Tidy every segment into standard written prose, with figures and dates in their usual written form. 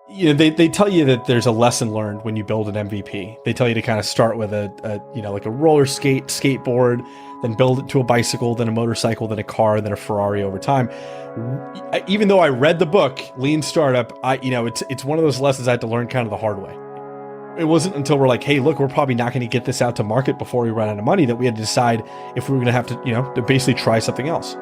They tell you that there's a lesson learned when you build an MVP. They tell you to kind of start with like a roller skateboard, then build it to a bicycle, then a motorcycle, then a car, then a Ferrari over time. Even though I read the book, Lean Startup, it's one of those lessons I had to learn kind of the hard way. It wasn't until we're like, hey, look, we're probably not going to get this out to market before we run out of money that we had to decide if we were going to have to basically try something else.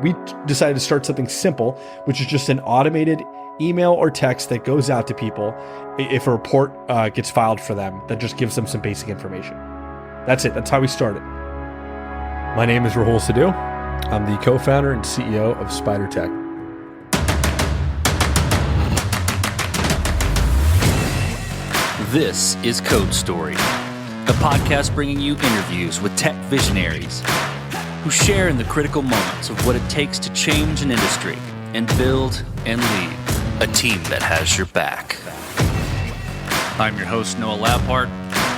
We decided to start something simple, which is just an automated email or text that goes out to people if a report gets filed for them that just gives them some basic information. That's it. That's how we started. My name is Rahul Sidhu. I'm the co-founder and CEO of SPIDR Tech. This is Code Story, a podcast bringing you interviews with tech visionaries who share in the critical moments of what it takes to change an industry and build and lead a team that has your back. I'm your host, Noah Laphart,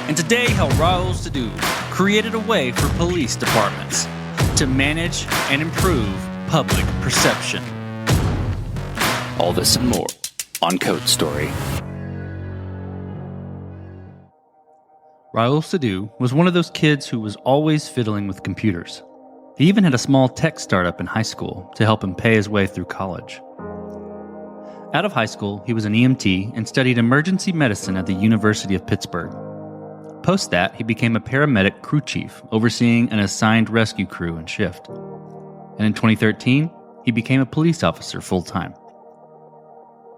and today how Rahul Sidhu created a way for police departments to manage and improve public perception. All this and more on Code Story. Rahul Sidhu was one of those kids who was always fiddling with computers. He even had a small tech startup in high school to help him pay his way through college. Out of high school, he was an EMT and studied emergency medicine at the University of Pittsburgh. Post that, he became a paramedic crew chief, overseeing an assigned rescue crew and shift. And in 2013, he became a police officer full-time.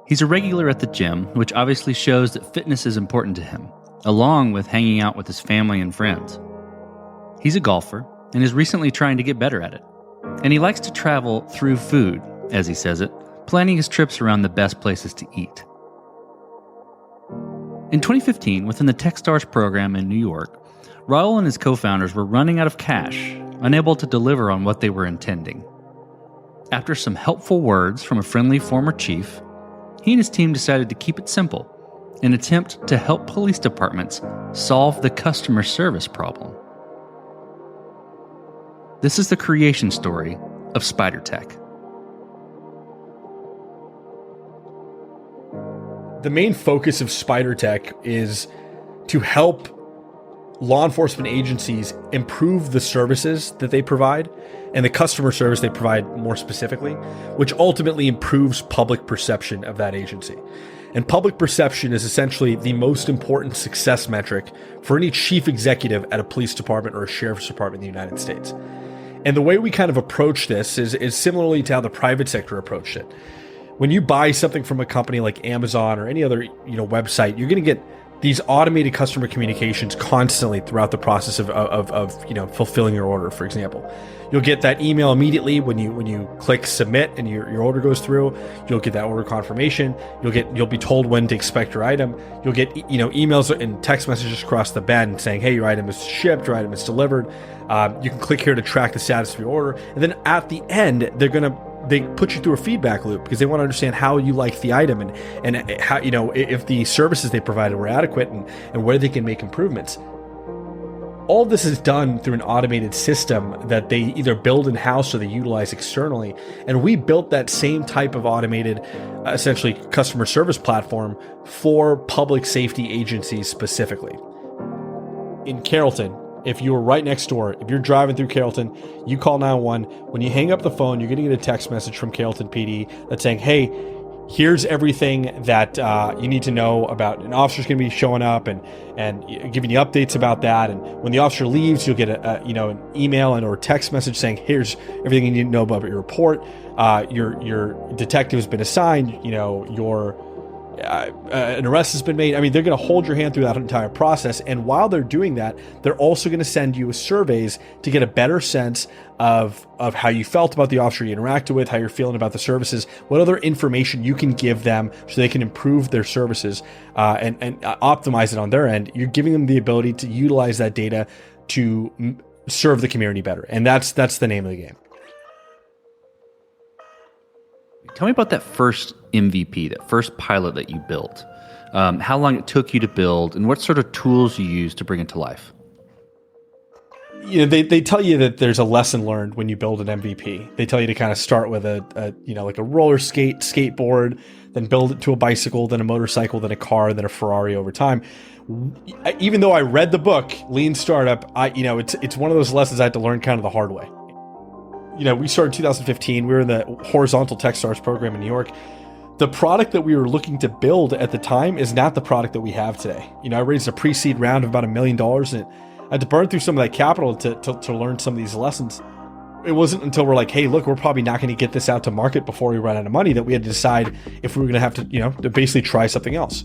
He's a regular at the gym, which obviously shows that fitness is important to him, along with hanging out with his family and friends. He's a golfer and is recently trying to get better at it. And he likes to travel through food, as he says it, planning his trips around the best places to eat. In 2015, within the Techstars program in New York, Rahul and his co-founders were running out of cash, unable to deliver on what they were intending. After some helpful words from a friendly former chief, he and his team decided to keep it simple, an attempt to help police departments solve the customer service problem. This is the creation story of SPIDR Tech. The main focus of SPIDR Tech is to help law enforcement agencies improve the services that they provide and the customer service they provide more specifically, which ultimately improves public perception of that agency. And public perception is essentially the most important success metric for any chief executive at a police department or a sheriff's department in the United States. And the way we kind of approach this is similarly to how the private sector approached it. When you buy something from a company like Amazon or any other website, you're going to get these automated customer communications constantly throughout the process of fulfilling your order. For example, you'll get that email immediately when you click submit and your order goes through. You'll get that order confirmation. You'll be told when to expect your item. You'll get emails and text messages across the bend saying, hey, your item is shipped, your item is delivered. You can click here to track the status of your order, and then at the end they put you through a feedback loop because they want to understand how you like the item and how, if the services they provided were adequate and where they can make improvements. All this is done through an automated system that they either build in-house or they utilize externally. And we built that same type of automated, essentially customer service platform for public safety agencies specifically. In Carrollton, if you were right next door, if you're driving through Carrollton, you call 911. When you hang up the phone, you're going to get a text message from Carrollton PD that's saying, hey, here's everything that you need to know about. An officer's going to be showing up and giving you updates about that. And when the officer leaves, you'll get an email and or text message saying, here's everything you need to know about your report. Your detective has been assigned. An arrest has been made. I mean, they're going to hold your hand through that entire process. And while they're doing that, they're also going to send you surveys to get a better sense of how you felt about the officer you interacted with, how you're feeling about the services, what other information you can give them so they can improve their services and optimize it on their end. You're giving them the ability to utilize that data to serve the community better. And that's the name of the game. Tell me about that first MVP, that first pilot that you built. How long it took you to build, and what sort of tools you used to bring it to life? They tell you that there's a lesson learned when you build an MVP. They tell you to kind of start with like a roller skateboard, then build it to a bicycle, then a motorcycle, then a car, then a Ferrari over time. Even though I read the book, Lean Startup, it's one of those lessons I had to learn kind of the hard way. We started in 2015. We were in the horizontal Techstars program in New York. The product that we were looking to build at the time is not the product that we have today. I raised a pre-seed round of about $1 million, and I had to burn through some of that capital to learn some of these lessons. It wasn't until we're like, hey, look, we're probably not going to get this out to market before we run out of money that we had to decide if we were going to have to basically try something else.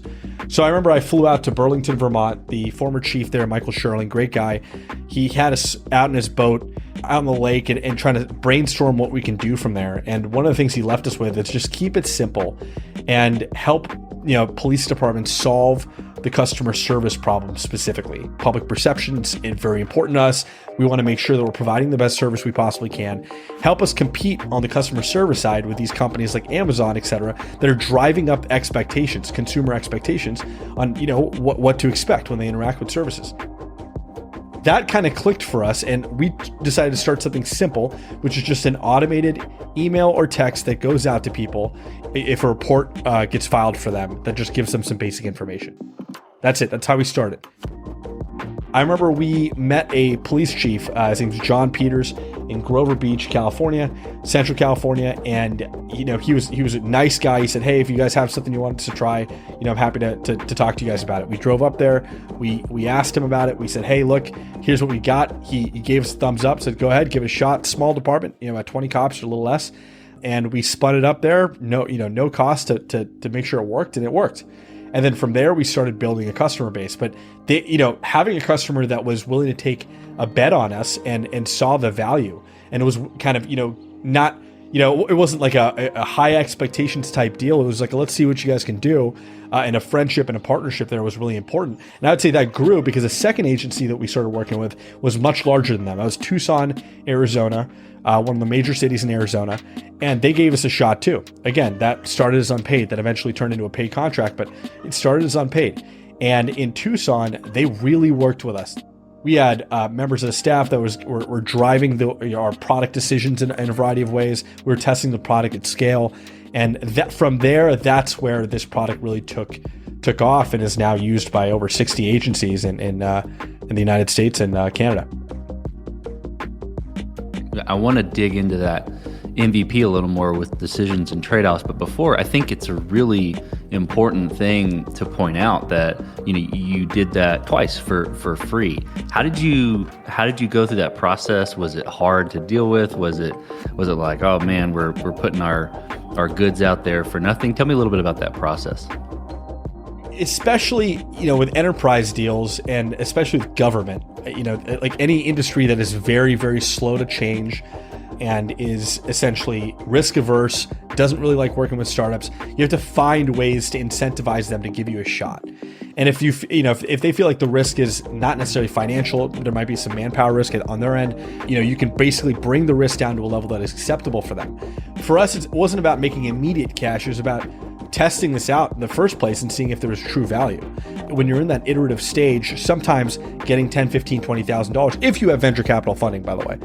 So I remember I flew out to Burlington, Vermont. The former chief there, Michael Sherling, great guy. He had us out in his boat out on the lake and trying to brainstorm what we can do from there. And one of the things he left us with is just keep it simple and help police departments solve the customer service problem specifically. Public perception is very important to us. We want to make sure that we're providing the best service we possibly can. Help us compete on the customer service side with these companies like Amazon, et cetera, that are driving up expectations, consumer expectations on what to expect when they interact with services. That kind of clicked for us, and we decided to start something simple, which is just an automated email or text that goes out to people if a report gets filed for them that just gives them some basic information. That's it. That's how we started. I remember we met a police chief, his name's John Peters, in Grover Beach, California, Central California, and he was a nice guy. He said, "Hey, if you guys have something you want us to try, I'm happy to talk to you guys about it." We drove up there. We asked him about it. We said, "Hey, look, here's what we got." He gave us a thumbs up, said, "Go ahead, give it a shot." Small department, about 20 cops or a little less, and we spun it up there. No cost to make sure it worked, and it worked. And then from there, we started building a customer base. But having a customer that was willing to take a bet on us and saw the value, and it was kind of not it wasn't like a high expectations type deal. It was like, let's see what you guys can do, and a friendship and a partnership there was really important. And I would say that grew because the second agency that we started working with was much larger than them. That was Tucson, Arizona. One of the major cities in Arizona, and they gave us a shot too. Again, that started as unpaid, that eventually turned into a paid contract, but it started as unpaid. And in Tucson, they really worked with us. We had members of the staff that were driving our product decisions in a variety of ways. We were testing the product at scale, and from there, that's where this product really took off and is now used by over 60 agencies in the United States and Canada. I want to dig into that MVP a little more with decisions and trade-offs, but before, I think it's a really important thing to point out that you did that twice for free. How did you go through that process? Was it hard to deal with? Was it like, oh man, we're putting our goods out there for nothing? Tell me a little bit about that process. Especially, with enterprise deals and especially with government, like any industry that is very, very slow to change and is essentially risk averse, doesn't really like working with startups, you have to find ways to incentivize them to give you a shot. And if if they feel like the risk is not necessarily financial, there might be some manpower risk on their end, you can basically bring the risk down to a level that is acceptable for them. For us, it wasn't about making immediate cash. It was about testing this out in the first place and seeing if there was true value. When you're in that iterative stage, sometimes getting $10,000, $15,000, $20,000, if you have venture capital funding, by the way,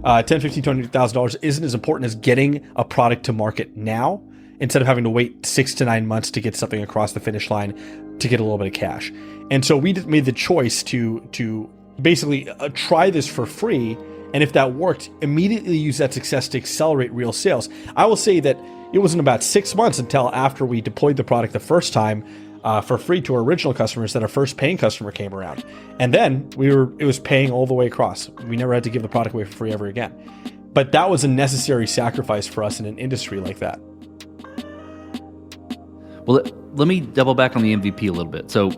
$10,000, $15,000, $20,000 isn't as important as getting a product to market now, instead of having to wait 6 to 9 months to get something across the finish line to get a little bit of cash. And so we made the choice to basically try this for free. And if that worked, immediately use that success to accelerate real sales. I will say that it wasn't about 6 months until after we deployed the product the first time for free to our original customers that our first paying customer came around. And then it was paying all the way across. We never had to give the product away for free ever again. But that was a necessary sacrifice for us in an industry like that. Well, let me double back on the MVP a little bit. So,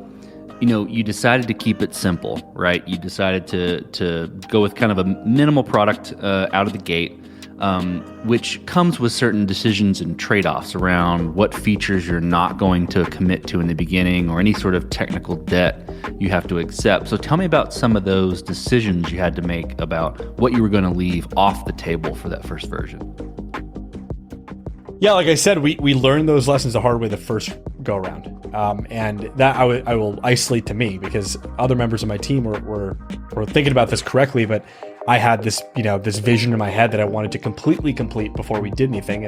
you decided to keep it simple, right? You decided to go with kind of a minimal product out of the gate, which comes with certain decisions and trade-offs around what features you're not going to commit to in the beginning or any sort of technical debt you have to accept. So tell me about some of those decisions you had to make about what you were going to leave off the table for that first version. Yeah, like I said, we learned those lessons the hard way the first go around. And that I will isolate to me because other members of my team were thinking about this correctly, but I had this vision in my head that I wanted to completely complete before we did anything.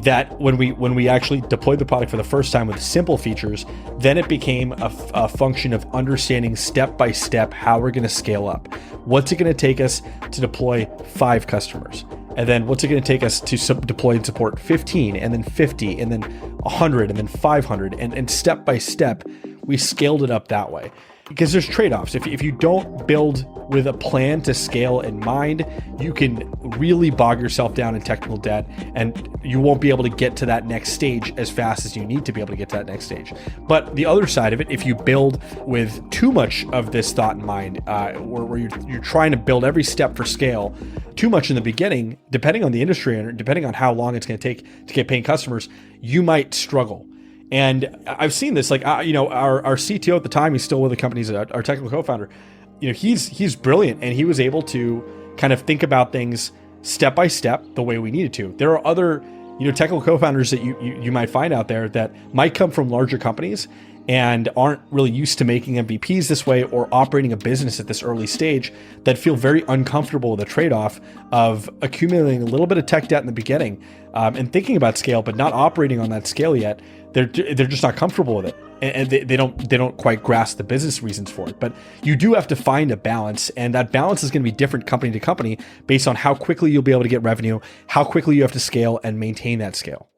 that when we actually deployed the product for the first time with simple features, then it became a function of understanding step by step how we're going to scale up. What's it going to take us to deploy 5 customers? And then what's it going to take us to deploy and support 15, and then 50, and then 100, and then 500, and step by step, we scaled it up that way. Because there's trade-offs. If you don't build with a plan to scale in mind, you can really bog yourself down in technical debt, and you won't be able to get to that next stage as fast as you need to be able to get to that next stage. But the other side of it, if you build with too much of this thought in mind, where you're trying to build every step for scale too much in the beginning, depending on the industry and depending on how long it's going to take to get paying customers, you might struggle. And I've seen this, like, our CTO at the time, he's still with the company, he's our technical co-founder. He's brilliant, and he was able to kind of think about things step by step the way we needed to. There are other, technical co-founders that you might find out there that might come from larger companies and aren't really used to making MVPs this way or operating a business at this early stage, that feel very uncomfortable with the trade-off of accumulating a little bit of tech debt in the beginning and thinking about scale, but not operating on that scale yet. They're just not comfortable with it, and they don't quite grasp the business reasons for it. But you do have to find a balance, and that balance is going to be different company to company based on how quickly you'll be able to get revenue, how quickly you have to scale and maintain that scale.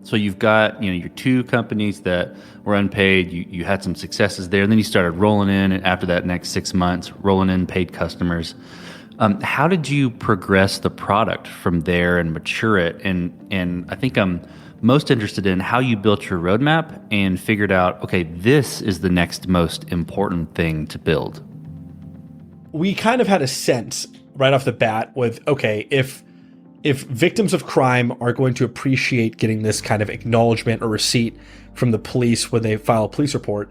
So you've got your 2 companies that were unpaid. You had some successes there, and then you started rolling in, and after that next 6 months, rolling in paid customers. How did you progress the product from there and mature it? And I think I'm most interested in how you built your roadmap and figured out, okay, this is the next most important thing to build. We kind of had a sense right off the bat with, okay, if victims of crime are going to appreciate getting this kind of acknowledgement or receipt from the police when they file a police report,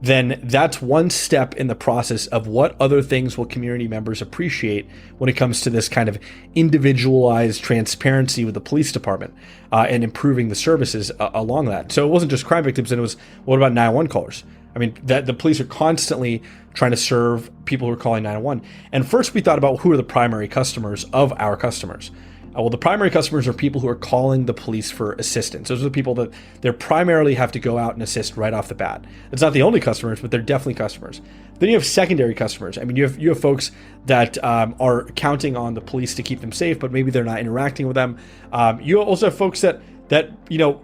then that's one step in the process of what other things will community members appreciate when it comes to this kind of individualized transparency with the police department and improving the services along that. So it wasn't just crime victims, and it was, what about 911 callers? I mean, that the police are constantly trying to serve people who are calling 911. And first we thought about who are the primary customers of our customers. Well, the primary customers are people who are calling the police for assistance. Those are the people that they primarily have to go out and assist right off the bat. It's not the only customers, but they're definitely customers. Then you have secondary customers. I mean, you have folks that are counting on the police to keep them safe, but maybe they're not interacting with them. You also have folks that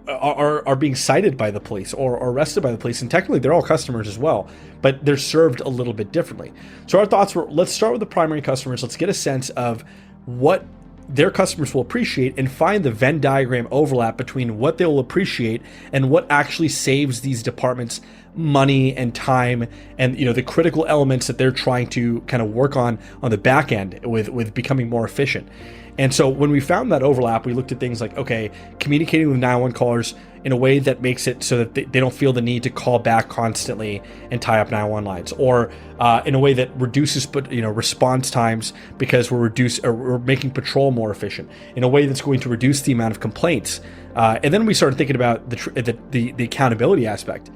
are being cited by the police or arrested by the police, and technically they're all customers as well, but they're served a little bit differently. So our thoughts were, let's start with the primary customers. Let's get a sense of what their customers will appreciate and find the Venn diagram overlap between what they will appreciate and what actually saves these departments money and time, and the critical elements that they're trying to kind of work on the back end with becoming more efficient. And so when we found that overlap, we looked at things like, okay, communicating with 911 callers in a way that makes it so that they don't feel the need to call back constantly and tie up 911 lines, or in a way that reduces response times because we're making patrol more efficient, in a way that's going to reduce the amount of complaints. And then we started thinking about the accountability aspect.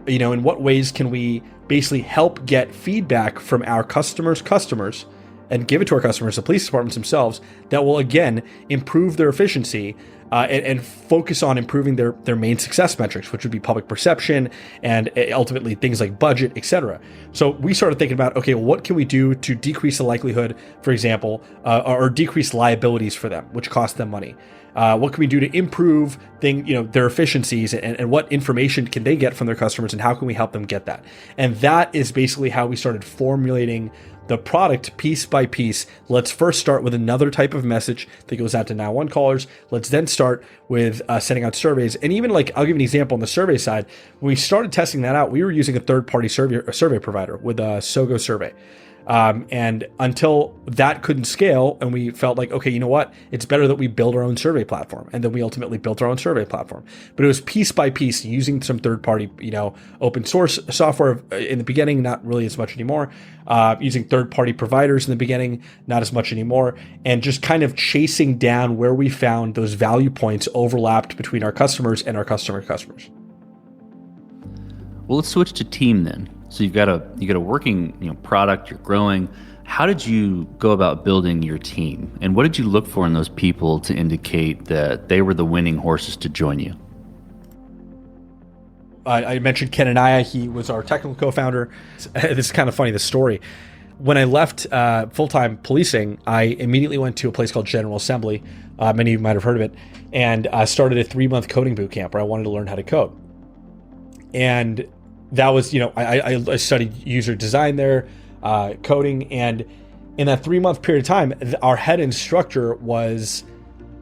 In what ways can we basically help get feedback from our customers and give it to our customers, the police departments themselves, that will again improve their efficiency and focus on improving their main success metrics, which would be public perception and ultimately things like budget, etc. So we started thinking about, okay, what can we do to decrease the likelihood, for example, or decrease liabilities for them, which cost them money? What can we do to improve their efficiencies, and what information can they get from their customers, and how can we help them get that? And that is basically how we started formulating the product piece by piece. Let's first start with another type of message that goes out to 911 callers. Let's then start with sending out surveys. And even I'll give you an example on the survey side. When we started testing that out, we were using a third-party survey provider with a Sogo survey. And until that couldn't scale, and we felt like, okay, you know what? It's better that we build our own survey platform. And then we ultimately built our own survey platform. But it was piece by piece, using some third-party, open source software in the beginning, not really as much anymore. Using third-party providers in the beginning, not as much anymore. And just kind of chasing down where we found those value points overlapped between our customers and our customers. Well, let's switch to team then. So you've got a working product, you're growing. How did you go about building your team? And what did you look for in those people to indicate that they were the winning horses to join you? I mentioned Ken Anaya. He was our technical co-founder. This is kind of funny, the story. When I left full-time policing, I immediately went to a place called General Assembly. Many of you might have heard of it. And I started a 3-month coding boot camp where I wanted to learn how to code. And that was, I studied user design there, coding. And in that 3-month period of time, our head instructor was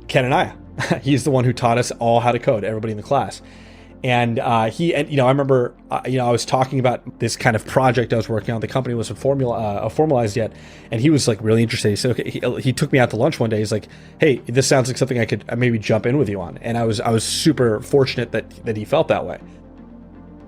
Ken Anaya. He's the one who taught us all how to code, everybody in the class. And I remember, I was talking about this kind of project I was working on. The company wasn't formalized yet. And he was like really interested. He said, okay, he took me out to lunch one day. He's like, hey, this sounds like something I could maybe jump in with you on. And I was super fortunate that he felt that way.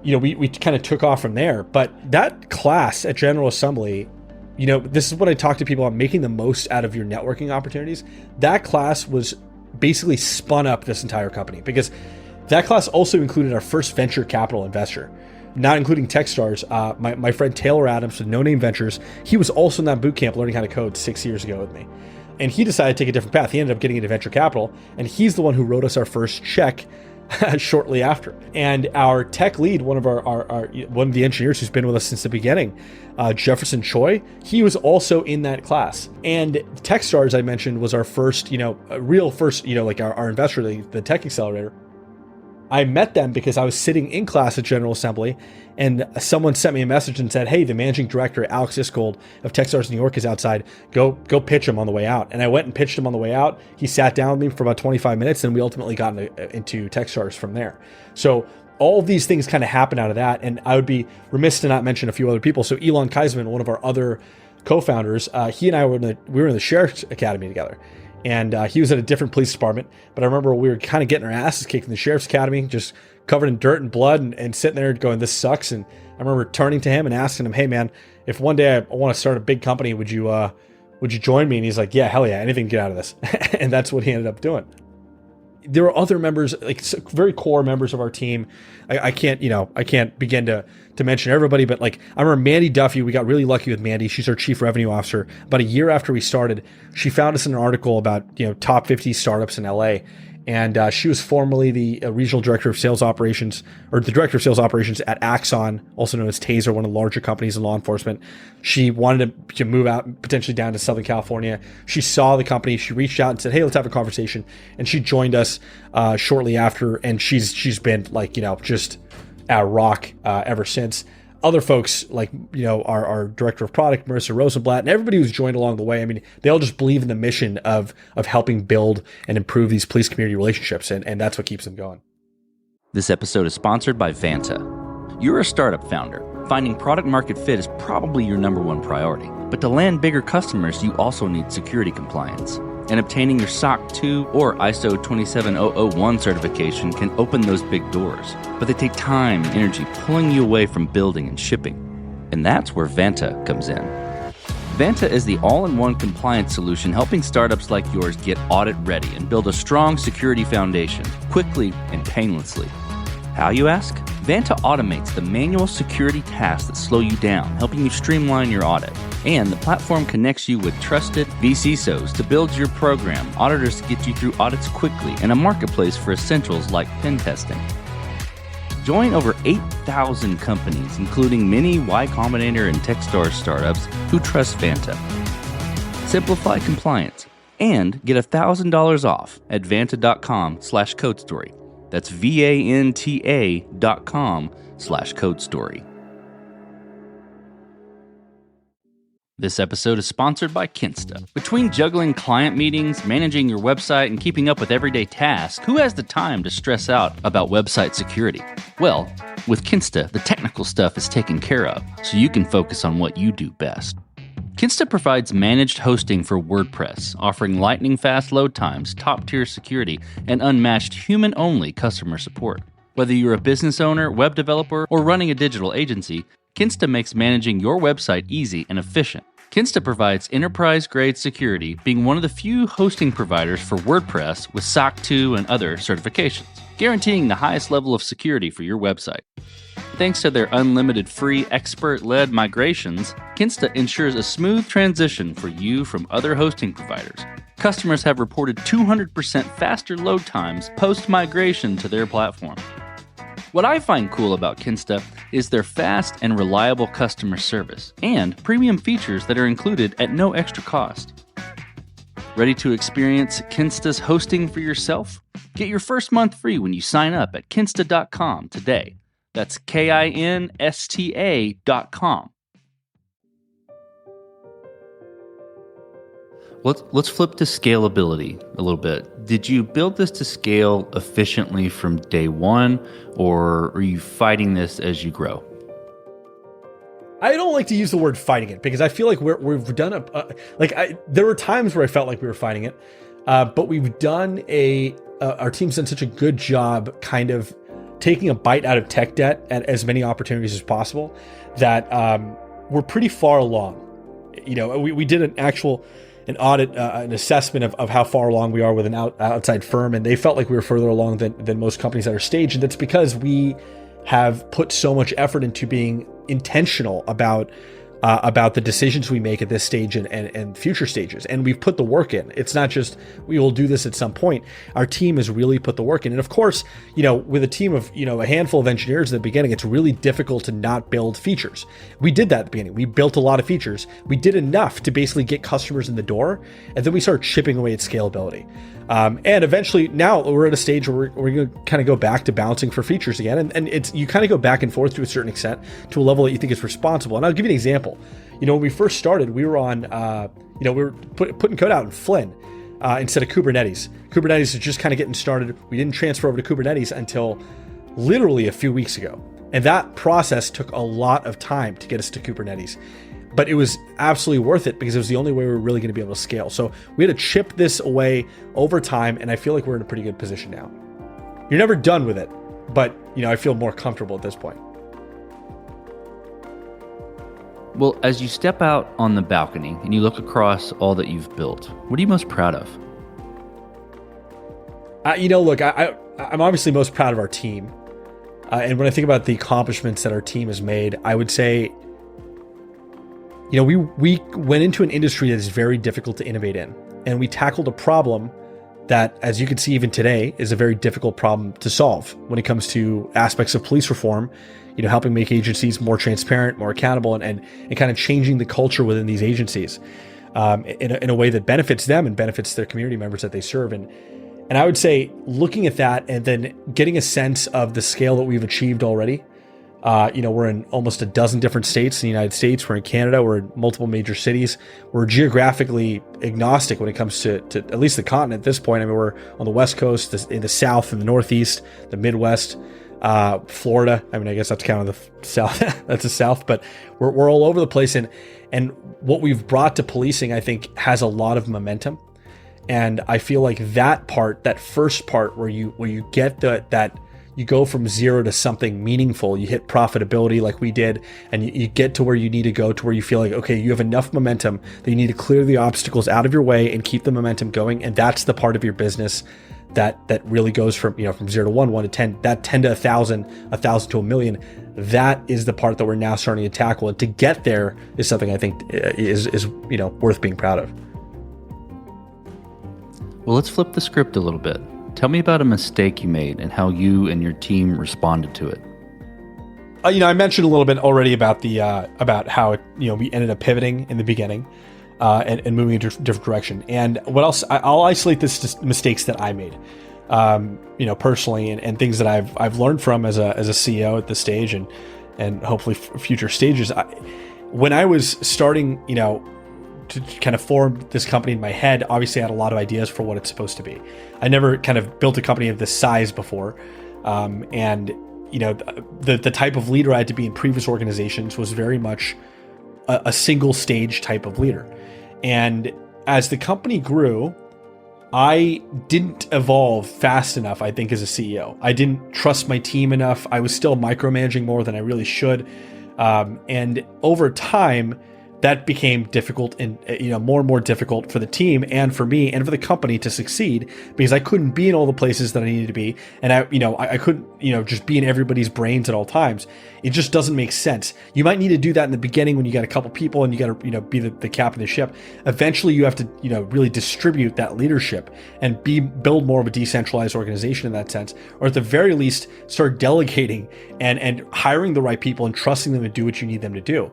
We kind of took off from there. But that class at General Assembly, this is what I talk to people on, making the most out of your networking opportunities. That class was basically spun up this entire company, because that class also included our first venture capital investor, not including Techstars. My friend Taylor Adams with No Name Ventures, he was also in that boot camp learning how to code 6 years ago with me. And he decided to take a different path. He ended up getting into venture capital, and he's the one who wrote us our first check shortly after. And our tech lead, one of one of the engineers who's been with us since the beginning, Jefferson Choi, he was also in that class. And Techstars, I mentioned, was our first, real first, like our investor, the tech accelerator. I met them because I was sitting in class at General Assembly, and someone sent me a message and said, hey, the managing director, Alex Iskold of Techstars New York, is outside. Go pitch him on the way out. And I went and pitched him on the way out. He sat down with me for about 25 minutes, and we ultimately got into Techstars from there. So all of these things kind of happened out of that. And I would be remiss to not mention a few other people. So Elon Kaisman, one of our other co-founders, he and I were in the Sheriff's Academy together. And he was at a different police department. But I remember we were kind of getting our asses kicked in the Sheriff's Academy, just covered in dirt and blood, and sitting there going, this sucks. And I remember turning to him and asking him, hey, man, if one day I want to start a big company, would you join me? And he's like, yeah, hell yeah, anything to get out of this. And that's what he ended up doing. There were other members, like very core members of our team. I can't begin to mention everybody, but like I remember Mandy Duffy. We got really lucky with Mandy. She's our chief revenue officer. About a year after we started, she found us in an article about top 50 startups in LA. And she was formerly the regional director of sales operations, or the director of sales operations at Axon, also known as Taser, one of the larger companies in law enforcement. She wanted to move out, potentially down to Southern California. She saw the company. She reached out and said, hey, let's have a conversation. And she joined us shortly after. And she's been like, just a rock ever since. Other folks like, our director of product, Marissa Rosenblatt, and everybody who's joined along the way. I mean, they all just believe in the mission of helping build and improve these police community relationships. And that's what keeps them going. This episode is sponsored by Vanta. You're a startup founder. Finding product market fit is probably your number one priority. But to land bigger customers, you also need security compliance. And obtaining your SOC 2 or ISO 27001 certification can open those big doors. But they take time and energy pulling you away from building and shipping. And that's where Vanta comes in. Vanta is the all-in-one compliance solution helping startups like yours get audit ready and build a strong security foundation quickly and painlessly. How, you ask? Vanta automates the manual security tasks that slow you down, helping you streamline your audit. And the platform connects you with trusted VCSOs to build your program, auditors to get you through audits quickly, and a marketplace for essentials like pen testing. Join over 8,000 companies, including many Y Combinator and Techstars startups who trust Vanta. Simplify compliance and get $1,000 off at vanta.com/codestory. That's VANTA.com/codestory. This episode is sponsored by Kinsta. Between juggling client meetings, managing your website, and keeping up with everyday tasks, who has the time to stress out about website security? Well, with Kinsta, the technical stuff is taken care of, so you can focus on what you do best. Kinsta provides managed hosting for WordPress, offering lightning-fast load times, top-tier security, and unmatched human-only customer support. Whether you're a business owner, web developer, or running a digital agency, Kinsta makes managing your website easy and efficient. Kinsta provides enterprise-grade security, being one of the few hosting providers for WordPress with SOC 2 and other certifications, guaranteeing the highest level of security for your website. Thanks to their unlimited free expert-led migrations, Kinsta ensures a smooth transition for you from other hosting providers. Customers have reported 200% faster load times post-migration to their platform. What I find cool about Kinsta is their fast and reliable customer service and premium features that are included at no extra cost. Ready to experience Kinsta's hosting for yourself? Get your first month free when you sign up at kinsta.com today. That's KINSTA.com. Let's flip to scalability a little bit. Did you build this to scale efficiently from day one, or are you fighting this as you grow? I don't like to use the word fighting it because I feel like we've done there were times where I felt like we were fighting it, but we've done our team's done such a good job kind of taking a bite out of tech debt at as many opportunities as possible that we're pretty far along. You know, we did an audit, an assessment of how far along we are with an outside firm, and they felt like we were further along than most companies at our stage. And that's because we have put so much effort into being intentional about the decisions we make at this stage and future stages. And we've put the work in. It's not just, we will do this at some point. Our team has really put the work in. And of course, you know, with a team of, you know, a handful of engineers at the beginning, it's really difficult to not build features. We did that at the beginning. We built a lot of features. We did enough to basically get customers in the door. And then we started chipping away at scalability. And eventually now we're at a stage where we're going to kind of go back to bouncing for features again. And it's, you kind of go back and forth to a certain extent to a level that you think is responsible. And I'll give you an example. You know, when we first started, we were on, we were putting code out in Flynn instead of Kubernetes. Kubernetes is just kind of getting started. We didn't transfer over to Kubernetes until literally a few weeks ago. And that process took a lot of time to get us to Kubernetes. But it was absolutely worth it because it was the only way we were really going to be able to scale. So we had to chip this away over time, and I feel like we're in a pretty good position now. You're never done with it, but you know, I feel more comfortable at this point. Well, as you step out on the balcony and you look across all that you've built, what are you most proud of? Look, I'm obviously most proud of our team. And when I think about the accomplishments that our team has made, I would say, you know, we went into an industry that is very difficult to innovate in, and we tackled a problem that, as you can see even today, is a very difficult problem to solve when it comes to aspects of police reform, you know, helping make agencies more transparent, more accountable, and kind of changing the culture within these agencies in a way that benefits them and benefits their community members that they serve. And I would say looking at that and then getting a sense of the scale that we've achieved already. We're in almost a dozen different states in the United States. We're in Canada. We're in multiple major cities. We're geographically agnostic when it comes to at least the continent at this point. I mean, we're on the West Coast, in the South, and the Northeast, the Midwest, Florida. I mean, I guess that's kind of the South. That's the South, but we're all over the place. And what we've brought to policing, I think, has a lot of momentum. And I feel like that first part where you get that. You go from zero to something meaningful. You hit profitability like we did, and you get to where you need to go, to where you feel like, okay, you have enough momentum that you need to clear the obstacles out of your way and keep the momentum going. And that's the part of your business that really goes from 0 to 1 to 10, that 10 to 1,000, 1,000 to 1,000,000. That is the part that we're now starting to tackle. And to get there is something I think is worth being proud of. Well, let's flip the script a little bit. Tell me about a mistake you made and how you and your team responded to it. I mentioned a little bit already about how we ended up pivoting in the beginning and moving in a different direction. And what else? I'll isolate this to mistakes that I made, personally, and things that I've learned from as a CEO at this stage and hopefully future stages. When I was starting, to kind of form this company in my head, obviously I had a lot of ideas for what it's supposed to be. I never kind of built a company of this size before. The type of leader I had to be in previous organizations was very much a single stage type of leader. And as the company grew, I didn't evolve fast enough, I think, as a CEO. I didn't trust my team enough. I was still micromanaging more than I really should. And over time, that became difficult and more and more difficult for the team and for me and for the company to succeed, because I couldn't be in all the places that I needed to be, and I couldn't just be in everybody's brains at all times. It just doesn't make sense. You might need to do that in the beginning when you got a couple people and you got to be the captain of the ship. Eventually you have to really distribute that leadership and build more of a decentralized organization in that sense, or at the very least start delegating and hiring the right people and trusting them to do what you need them to do,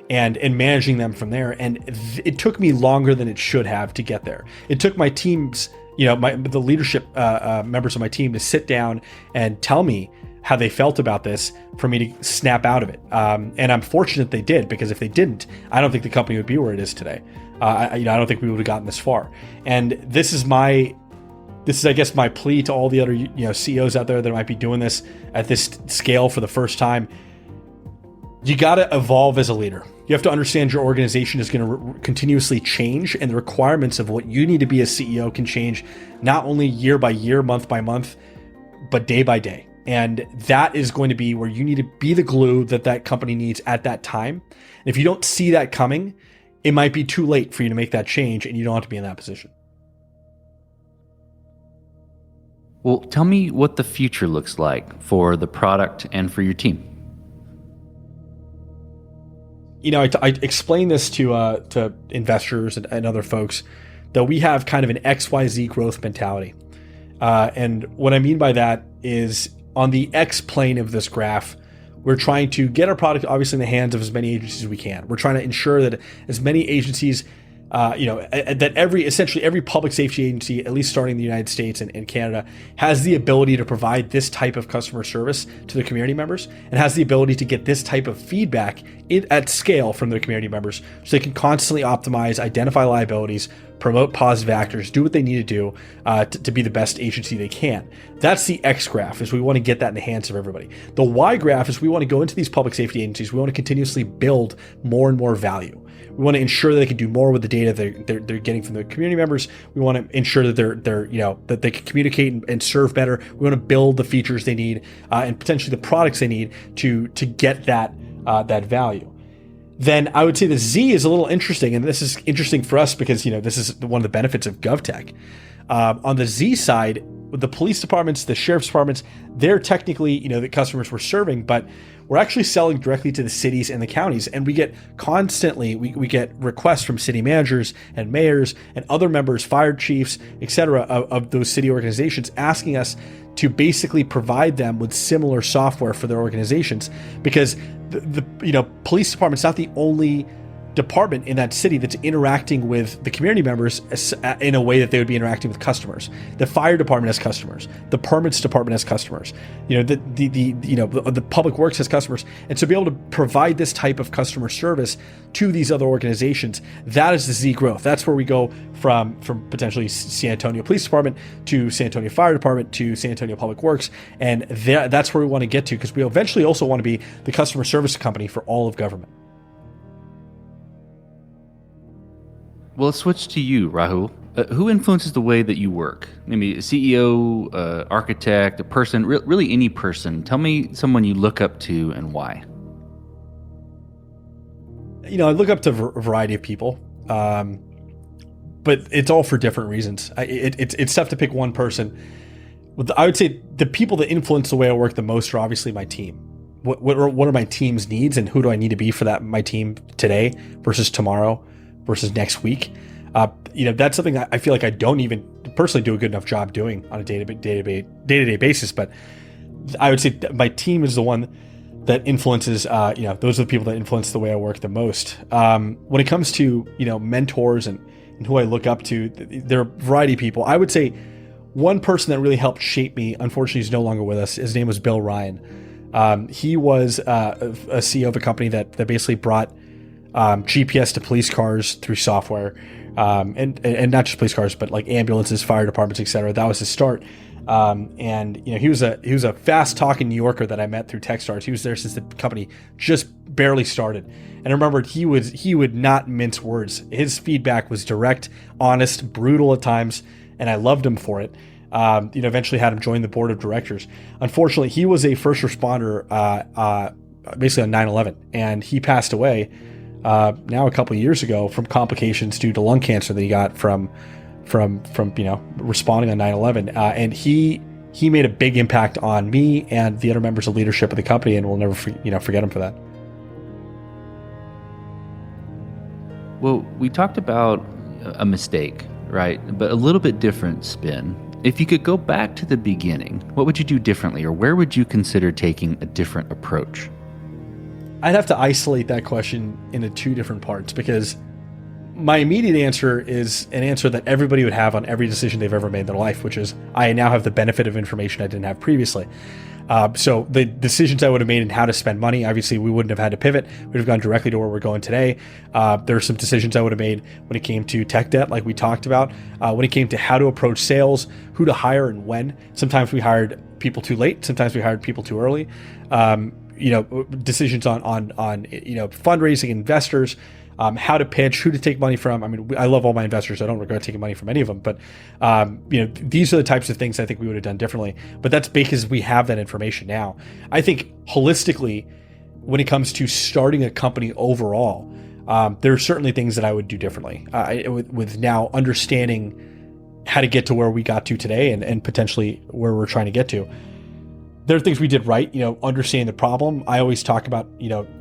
and managing them from there. And it took me longer than it should have to get there. It took my teams, the leadership members of my team, to sit down and tell me how they felt about this for me to snap out of it. And I'm fortunate they did, because if they didn't, I don't think the company would be where it is today. I don't think we would have gotten this far. And this is, I guess, my plea to all the other CEOs out there that might be doing this at this scale for the first time. You got to evolve as a leader. You have to understand your organization is going to continuously change, and the requirements of what you need to be a CEO can change, not only year by year, month by month, but day by day. And that is going to be where you need to be the glue that company needs at that time. And if you don't see that coming, it might be too late for you to make that change, and you don't have to be in that position. Well, tell me what the future looks like for the product and for your team. I explain this to investors and other folks that we have kind of an XYZ growth mentality. And what I mean by that is, on the X plane of this graph, we're trying to get our product obviously in the hands of as many agencies as we can. We're trying to ensure that as many agencies, that essentially every public safety agency, at least starting in the United States and Canada, has the ability to provide this type of customer service to their community members, and has the ability to get this type of feedback at scale from their community members, so they can constantly optimize, identify liabilities, promote positive actors, do what they need to do to be the best agency they can. That's the X graph, is we want to get that in the hands of everybody. The Y graph is we want to go into these public safety agencies. We want to continuously build more and more value. We want to ensure that they can do more with the data they're getting from their community members. We want to ensure that that they can communicate and serve better. We want to build the features they need and potentially the products they need to get that value. Then I would say the Z is a little interesting, and this is interesting for us because this is one of the benefits of GovTech. On the Z side, with the police departments, the sheriff's departments, they're technically the customers we're serving, but we're actually selling directly to the cities and the counties, and we get requests from city managers and mayors and other members, fire chiefs, etc., of those city organizations, asking us to basically provide them with similar software for their organizations, because the police department's not the only department in that city that's interacting with the community members in a way that they would be interacting with customers. The fire department has customers. The permits department has customers. The public works has customers. And so be able to provide this type of customer service to these other organizations, that is the Z growth. That's where we go from potentially San Antonio Police Department to San Antonio Fire Department to San Antonio Public Works. And that's where we want to get to, because we eventually also want to be the customer service company for all of government. Well, let's switch to you, Rahul. Who influences the way that you work? Maybe a CEO, architect, a person, really any person. Tell me someone you look up to and why. I look up to a variety of people, but it's all for different reasons. It's tough to pick one person. I would say the people that influence the way I work the most are obviously my team. What are my team's needs, and who do I need to be for my team today versus tomorrow versus next week? That's something that I feel like I don't even personally do a good enough job doing on a day-to-day basis. But I would say my team is the one that influences, those are the people that influence the way I work the most. When it comes to, mentors and who I look up to, there are a variety of people. I would say one person that really helped shape me, unfortunately, he's no longer with us. His name was Bill Ryan. He was a CEO of a company that basically brought GPS to police cars through software, and not just police cars, but like ambulances, fire departments, etc. That was his start. He was a fast talking New Yorker that I met through Techstars. He was there since the company just barely started. And I remembered he would not mince words. His feedback was direct, honest, brutal at times, and I loved him for it. Eventually had him join the board of directors. Unfortunately, he was a first responder, basically on 9/11, and he passed away now a couple of years ago from complications due to lung cancer that he got from responding on 9/11. And he made a big impact on me and the other members of leadership of the company, and we'll never forget him for that. Well, we talked about a mistake, right? But a little bit different spin. If you could go back to the beginning, what would you do differently, or where would you consider taking a different approach? I'd have to isolate that question into two different parts, because my immediate answer is an answer that everybody would have on every decision they've ever made in their life, which is I now have the benefit of information I didn't have previously. So the decisions I would have made and how to spend money, obviously we wouldn't have had to pivot. We'd have gone directly to where we're going today. There are some decisions I would have made when it came to tech debt, like we talked about, when it came to how to approach sales, who to hire and when. Sometimes we hired people too late. Sometimes we hired people too early. Decisions on fundraising, investors, how to pitch, who to take money from. I mean, I love all my investors. I don't regret taking money from any of them, but these are the types of things I think we would have done differently. But that's because we have that information now. I think holistically, when it comes to starting a company overall, there are certainly things that I would do differently with now understanding how to get to where we got to today and potentially where we're trying to get to. There are things we did right, understanding the problem. I always talk about,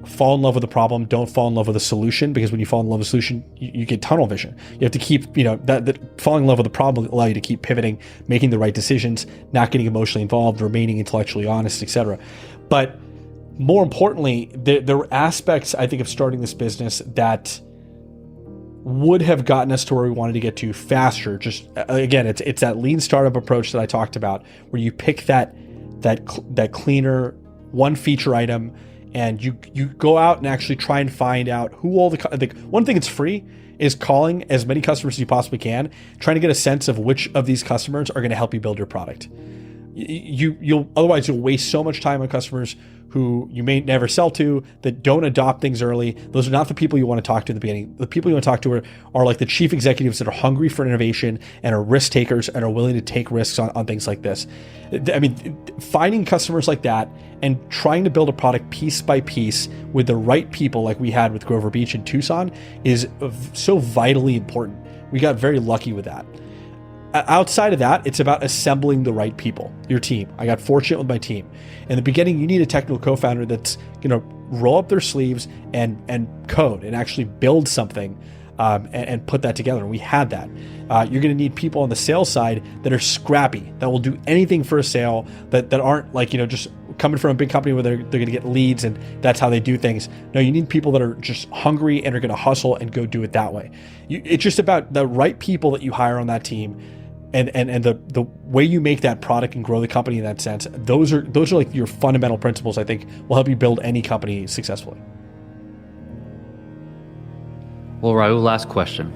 fall in love with the problem, don't fall in love with the solution, because when you fall in love with the solution, you get tunnel vision. You have to keep, that falling in love with the problem will allow you to keep pivoting, making the right decisions, not getting emotionally involved, remaining intellectually honest, etc. But more importantly, there were aspects, I think, of starting this business that would have gotten us to where we wanted to get to faster. Just, again, it's that lean startup approach that I talked about, where you pick that cleaner one feature item, and you go out and actually try and find out who all the one thing that's free is calling as many customers as you possibly can, trying to get a sense of which of these customers are going to help you build your product. Otherwise you'll waste so much time on customers who you may never sell to, that don't adopt things early. Those are not the people you want to talk to in the beginning. The people you want to talk to are like the chief executives that are hungry for innovation and are risk takers and are willing to take risks on things like this. I mean, finding customers like that and trying to build a product piece by piece with the right people, like we had with Grover Beach and Tucson, is so vitally important. We got very lucky with that. Outside of that, it's about assembling the right people, your team. I got fortunate with my team. In the beginning, you need a technical co-founder that's going to roll up their sleeves and code and actually build something and put that together. And we had that. You're going to need people on the sales side that are scrappy, that will do anything for a sale, that aren't like, just coming from a big company where they're going to get leads and that's how they do things. No, you need people that are just hungry and are going to hustle and go do it that way. It's just about the right people that you hire on that team. And the way you make that product and grow the company in that sense, those are like your fundamental principles, I think, will help you build any company successfully. Well, Rahul, last question.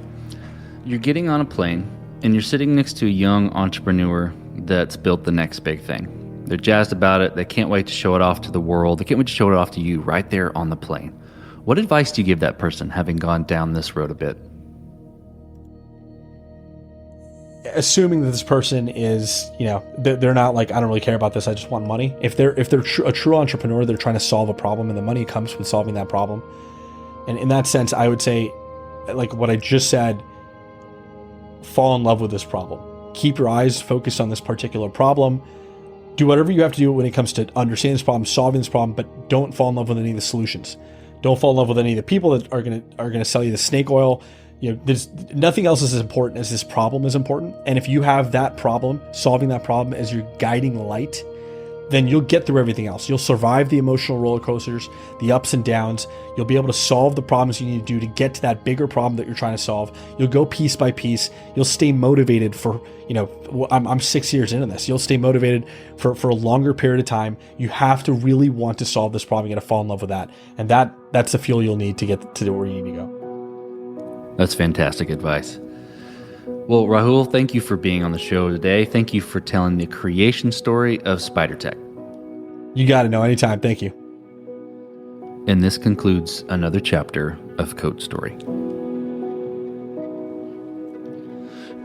You're getting on a plane and you're sitting next to a young entrepreneur that's built the next big thing. They're jazzed about it. They can't wait to show it off to the world. They can't wait to show it off to you right there on the plane. What advice do you give that person, having gone down this road a bit? Assuming that this person is, they're not like, I don't really care about this, I just want money. If they're a true entrepreneur, they're trying to solve a problem, and the money comes with solving that problem. And in that sense, I would say, like what I just said, fall in love with this problem. Keep your eyes focused on this particular problem. Do whatever you have to do when it comes to understanding this problem, solving this problem, but don't fall in love with any of the solutions. Don't fall in love with any of the people that are gonna sell you the snake oil. There's nothing else is as important as this problem is important. And if you have that problem, solving that problem as your guiding light, then you'll get through everything else. You'll survive the emotional roller coasters, the ups and downs. You'll be able to solve the problems you need to do to get to that bigger problem that you're trying to solve. You'll go piece by piece. You'll stay motivated for, I'm 6 years into this. You'll stay motivated for a longer period of time. You have to really want to solve this problem. You got to fall in love with that. And that's the fuel you'll need to get to where you need to go. That's fantastic advice. Well, Rahul, thank you for being on the show today. Thank you for telling the creation story of SPIDR Tech. You got to know anytime. Thank you. And this concludes another chapter of Code Story.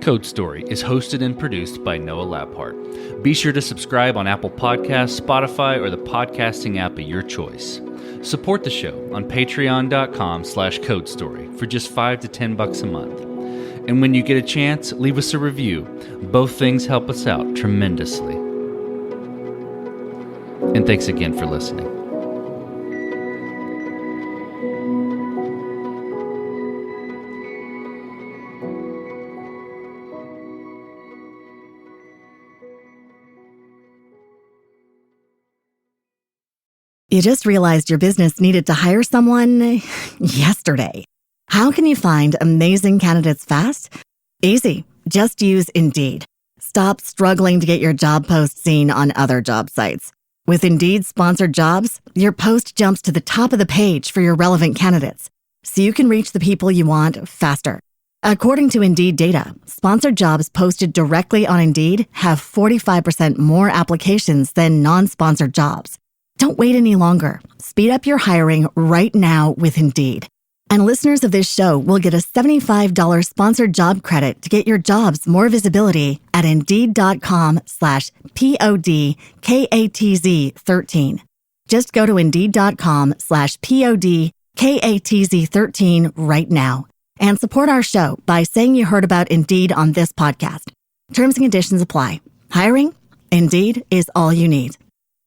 Code Story is hosted and produced by Noah Labhart. Be sure to subscribe on Apple Podcasts, Spotify, or the podcasting app of your choice. Support the show on patreon.com/codestory for just $5 to $10 a month. And when you get a chance, leave us a review. Both things help us out tremendously. And thanks again for listening. You just realized your business needed to hire someone yesterday. How can you find amazing candidates fast? Easy. Just use Indeed. Stop struggling to get your job post seen on other job sites. With Indeed sponsored jobs, your post jumps to the top of the page for your relevant candidates, so you can reach the people you want faster. According to Indeed data, sponsored jobs posted directly on Indeed have 45% more applications than non-sponsored jobs. Don't wait any longer. Speed up your hiring right now with Indeed. And listeners of this show will get a $75 sponsored job credit to get your jobs more visibility at Indeed.com/PODKATZ13. Just go to Indeed.com/PODKATZ13 right now and support our show by saying you heard about Indeed on this podcast. Terms and conditions apply. Hiring? Indeed is all you need.